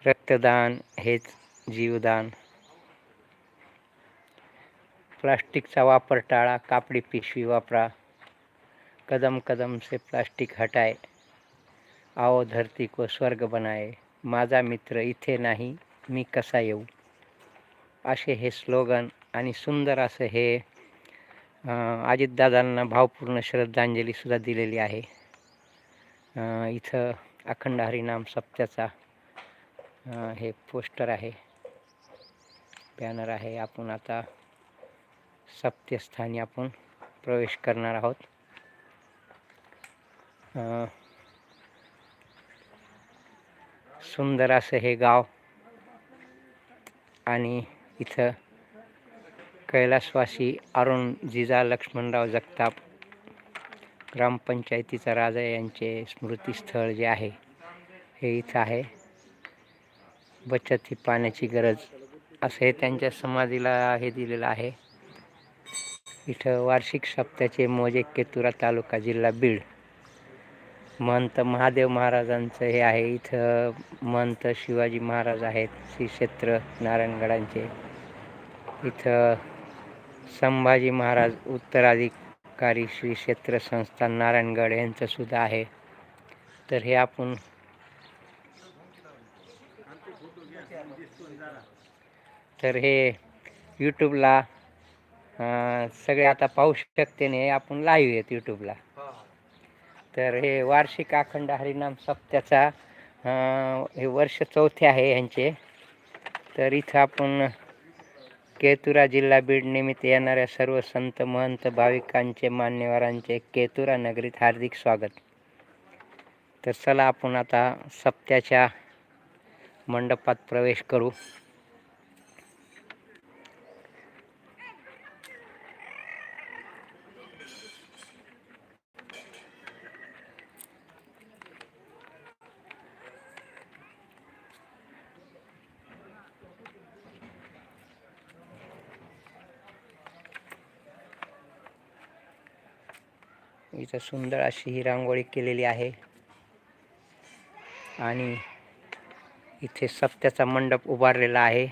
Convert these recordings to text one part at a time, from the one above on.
रक्तदान हेच जीवदान. प्लास्टिकचा वापर टाळा, कापडी पिशवी वापरा. कदम कदम से प्लास्टिक हटाए, आओ धरती को स्वर्ग बनाए. माझा मित्र इथे नाही, मी कसा येऊ. असे हे स्लोगन आणि सुंदर असं हे अजितदादांना भावपूर्ण श्रद्धांजली सुद्धा दिलेली आहे. इथं अखंड हरिनाम सप्त्याचा हे पोस्टर आहे, बॅनर आहे. आपण आता सप्त्यस्थानी आपण प्रवेश करणार आहोत. सुंदर असं हे गाव आणि इथं कैलासवासी अरुण जिजा लक्ष्मणराव जगताप ग्रामपंचायतीचा राजा यांचे स्मृतीस्थळ जे आहे हे इथं आहे. बचत ही पाण्याची गरज असं हे त्यांच्या समाधीला हे दिलेलं आहे. इथं वार्षिक सप्त्याचे मोजे केतुरा तालुका जिल्हा बीड. महंत महादेव महाराजांचं हे आहे. इथं महंत शिवाजी महाराज आहेत, श्री क्षेत्र नारायणगडांचे. इथं संभाजी महाराज उत्तराधिकारी श्री क्षेत्र संस्थान नारायणगड यांचं सुद्धा आहे. तर हे आपण हे यूट्यूबला सगळे आता पाहू शकते ने आपण लाईव्ह आहेत यूट्यूबला. तर हे वार्षिक अखंड हरिनाम सप्त्याचा हे वर्ष 4थे आहे यांचे. तर इथं आपण केतुरा जिल्हा बीड निमित्त येणाऱ्या सर्व संत महंत भाविकांचे मान्यवरांचे केतुरा नगरीत हार्दिक स्वागत. तर चला आपण आता सप्त्याच्या मंडपात प्रवेश करू. इथं सुंदर अशी ही रांगोळी केलेली आहे आणि इथे सप्त्याचा मंडप उभारलेला आहे.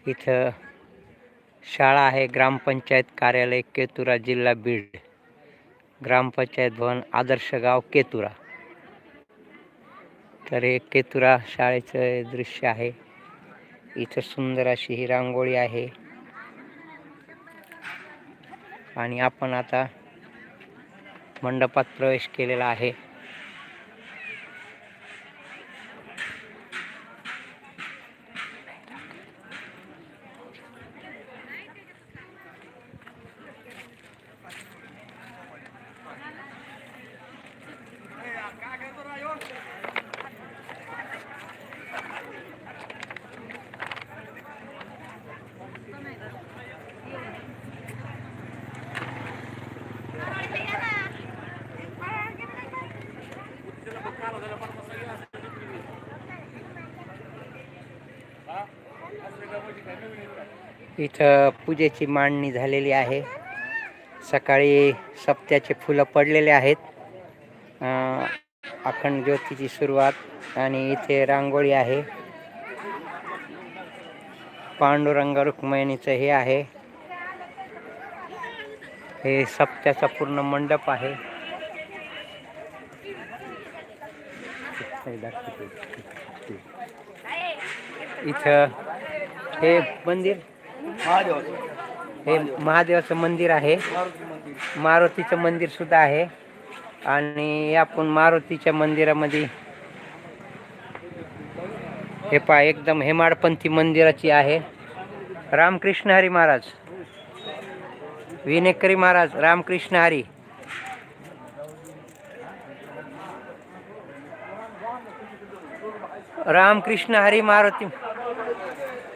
इथं शाळा आहे, ग्रामपंचायत कार्यालय केतुरा जिल्हा बीड, ग्रामपंचायत भवन आदर्श गाव केतुरा. तर हे केतुरा शाळेचं दृश्य आहे. इथं सुंदर अशी ही रांगोळी आहे आणि आपण आता मंडपात प्रवेश केलेला आहे. इथं पूजेची मांडणी झालेली आहे. सकाळी सप्त्याचे फुलं पडलेले आहेत. अखंड ज्योतीची सुरुवात आणि इथे रांगोळी आहे. पांडुरंग रुक्मिणीचं हे आहे. हे सप्त्याचा पूर्ण मंडप आहे. इथं हे मंदिर हे महादेवाचं मंदिर आहे. मारुतीचं मंदिर सुद्धा आहे आणि आपण मारुतीच्या मंदिरामध्ये हे पहा एकदम हेमाडपंथी मंदिराची आहे. रामकृष्ण हरी महाराज, विनेकरी महाराज, रामकृष्ण हरी. रामकृष्ण हरी मारुती,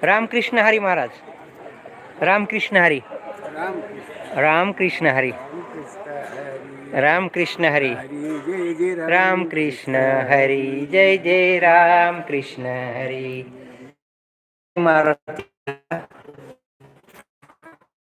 रामकृष्ण हरी महाराज, रामकृष्ण हरी, रामकृष्ण हरी, रामकृष्ण हरी, रामकृष्ण हरी, जय जय रामकृष्ण हरी. मारुती